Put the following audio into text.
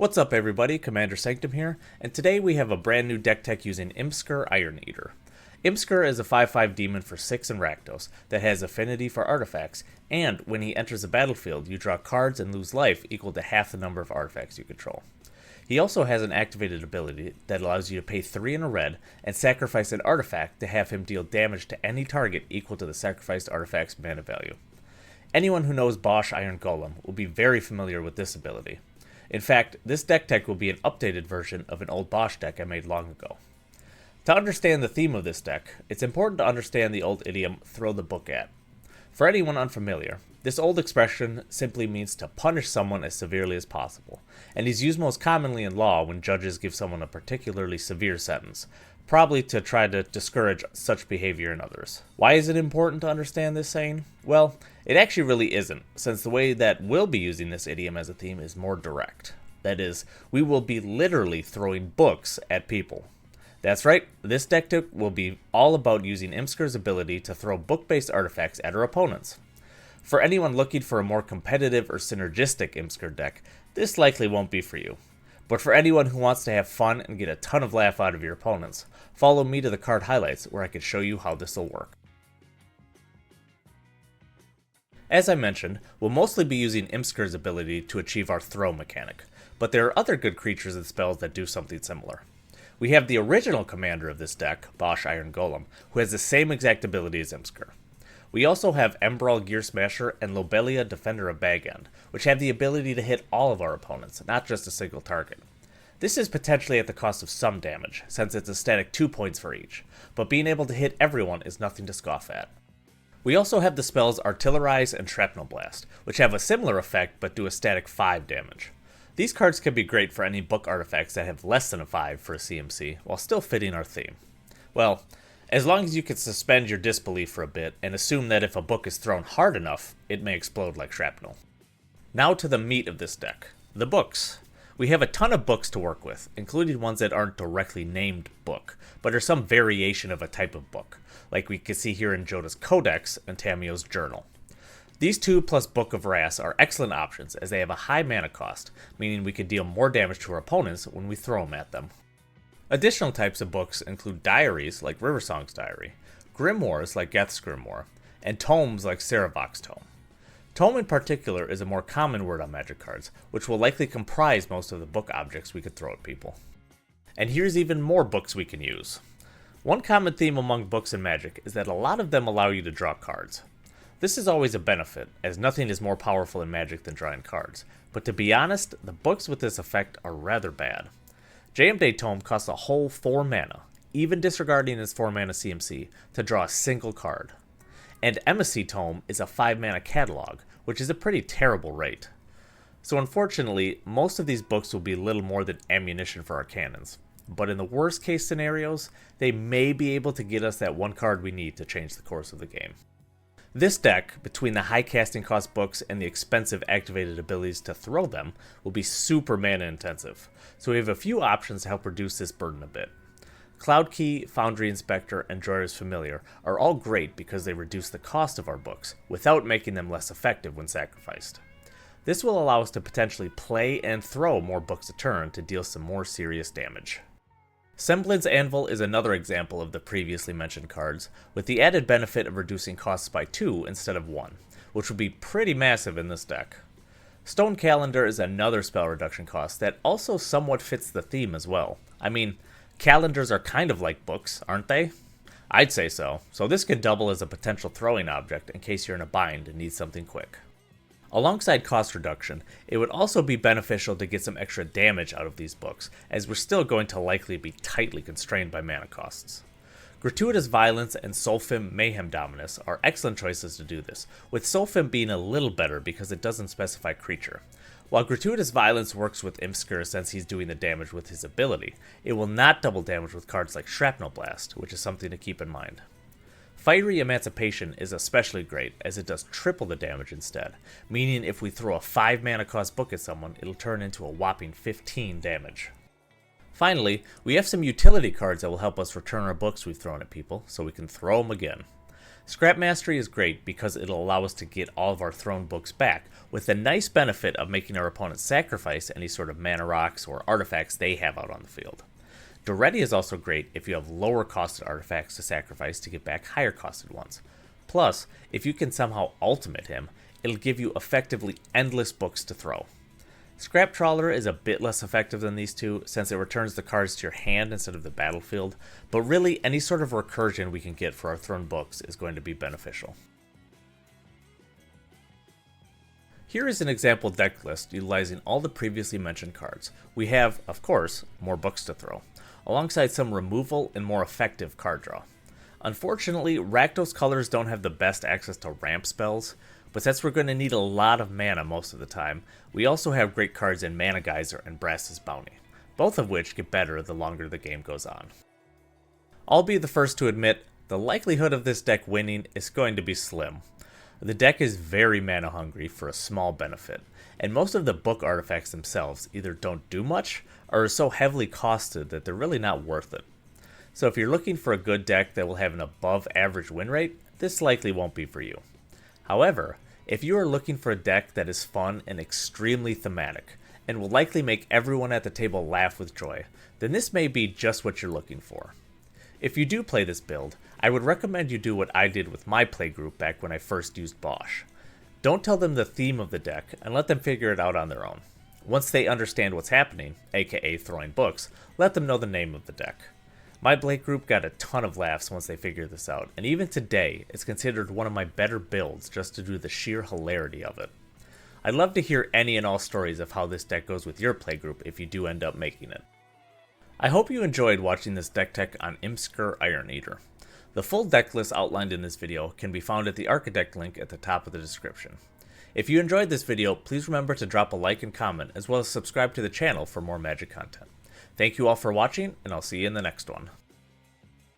What's up everybody, Commander Sanctum here, and today we have a brand new deck tech using Imskir Iron-Eater. Imskir is a 5/5 demon for 6 in Rakdos that has affinity for artifacts, and when he enters the battlefield, you draw cards and lose life equal to half the number of artifacts you control. He also has an activated ability that allows you to pay 3 in a red and sacrifice an artifact to have him deal damage to any target equal to the sacrificed artifact's mana value. Anyone who knows Bosch Iron Golem will be very familiar with this ability. In fact, this deck tech will be an updated version of an old Bosch deck I made long ago. To understand the theme of this deck, it's important to understand the old idiom, throw the book at. For anyone unfamiliar, this old expression simply means to punish someone as severely as possible, and is used most commonly in law when judges give someone a particularly severe sentence, probably to try to discourage such behavior in others. Why is it important to understand this saying? Well, it actually really isn't, since the way that we'll be using this idiom as a theme is more direct. That is, we will be literally throwing books at people. That's right, this deck tech will be all about using Imskir's ability to throw book-based artifacts at our opponents. For anyone looking for a more competitive or synergistic Imskir deck, this likely won't be for you. But for anyone who wants to have fun and get a ton of laugh out of your opponents, follow me to the card highlights where I can show you how this will work. As I mentioned, we'll mostly be using Imskir's ability to achieve our throw mechanic, but there are other good creatures and spells that do something similar. We have the original commander of this deck, Bosch Iron Golem, who has the same exact ability as Imskir. We also have Embrawl Gear Smasher and Lobelia Defender of Bag End, which have the ability to hit all of our opponents, not just a single target. This is potentially at the cost of some damage, since it's a static 2 points for each, but being able to hit everyone is nothing to scoff at. We also have the spells Artillerize and Shrapnel Blast, which have a similar effect but do a static 5 damage. These cards can be great for any book artifacts that have less than a 5 for a CMC, while still fitting our theme. Well, as long as you can suspend your disbelief for a bit and assume that if a book is thrown hard enough, it may explode like shrapnel. Now to the meat of this deck, the books. We have a ton of books to work with, including ones that aren't directly named book, but are some variation of a type of book, like we can see here in Joda's Codex and Tamio's Journal. These 2 plus Book of Wrath are excellent options as they have a high mana cost, meaning we can deal more damage to our opponents when we throw them at them. Additional types of books include diaries like Riversong's Diary, grimoires like Geth's Grimoire, and tomes like Saravok's Tome. Tome in particular is a more common word on Magic cards, which will likely comprise most of the book objects we could throw at people. And here's even more books we can use. One common theme among books in Magic is that a lot of them allow you to draw cards. This is always a benefit, as nothing is more powerful in Magic than drawing cards, but to be honest, the books with this effect are rather bad. Jayemdae Tome costs a whole 4 mana, even disregarding its 4 mana CMC, to draw a single card. And Embassy Tome is a 5 mana catalog, which is a pretty terrible rate. So unfortunately, most of these books will be little more than ammunition for our cannons, but in the worst case scenarios, they may be able to get us that one card we need to change the course of the game. This deck, between the high casting cost books and the expensive activated abilities to throw them, will be super mana intensive, so we have a few options to help reduce this burden a bit. Cloud Key, Foundry Inspector, and Joyous Familiar are all great because they reduce the cost of our books, without making them less effective when sacrificed. This will allow us to potentially play and throw more books a turn to deal some more serious damage. Semblance Anvil is another example of the previously mentioned cards, with the added benefit of reducing costs by 2 instead of 1, which would be pretty massive in this deck. Stone Calendar is another spell reduction cost that also somewhat fits the theme as well. I mean, calendars are kind of like books, aren't they? I'd say so this could double as a potential throwing object in case you're in a bind and need something quick. Alongside cost reduction, it would also be beneficial to get some extra damage out of these books, as we're still going to likely be tightly constrained by mana costs. Gratuitous Violence and Solfim Mayhem Dominus are excellent choices to do this, with Solfim being a little better because it doesn't specify creature. While Gratuitous Violence works with Imskir since he's doing the damage with his ability, it will not double damage with cards like Shrapnel Blast, which is something to keep in mind. Fiery Emancipation is especially great, as it does triple the damage instead, meaning if we throw a 5 mana cost book at someone, it'll turn into a whopping 15 damage. Finally, we have some utility cards that will help us return our books we've thrown at people, so we can throw them again. Scrap Mastery is great because it'll allow us to get all of our thrown books back, with the nice benefit of making our opponents sacrifice any sort of mana rocks or artifacts they have out on the field. Ready is also great if you have lower costed artifacts to sacrifice to get back higher costed ones. Plus, if you can somehow ultimate him, it'll give you effectively endless books to throw. Scrap Trawler is a bit less effective than these two, since it returns the cards to your hand instead of the battlefield, but really any sort of recursion we can get for our thrown books is going to be beneficial. Here is an example deck list utilizing all the previously mentioned cards. We have, of course, more books to throw, alongside some removal and more effective card draw. Unfortunately, Rakdos colors don't have the best access to ramp spells, but since we're going to need a lot of mana most of the time, we also have great cards in Mana Geyser and Brass's Bounty, both of which get better the longer the game goes on. I'll be the first to admit, the likelihood of this deck winning is going to be slim. The deck is very mana hungry for a small benefit, and most of the book artifacts themselves either don't do much, or are so heavily costed that they're really not worth it. So if you're looking for a good deck that will have an above average win rate, this likely won't be for you. However, if you are looking for a deck that is fun and extremely thematic, and will likely make everyone at the table laugh with joy, then this may be just what you're looking for. If you do play this build, I would recommend you do what I did with my playgroup back when I first used Bosch. Don't tell them the theme of the deck, and let them figure it out on their own. Once they understand what's happening, aka throwing books, let them know the name of the deck. My Blake group got a ton of laughs once they figured this out, and even today, it's considered one of my better builds just to do the sheer hilarity of it. I'd love to hear any and all stories of how this deck goes with your playgroup if you do end up making it. I hope you enjoyed watching this deck tech on Imskir Iron-Eater. The full deck list outlined in this video can be found at the Architect link at the top of the description. If you enjoyed this video, please remember to drop a like and comment, as well as subscribe to the channel for more Magic content. Thank you all for watching, and I'll see you in the next one.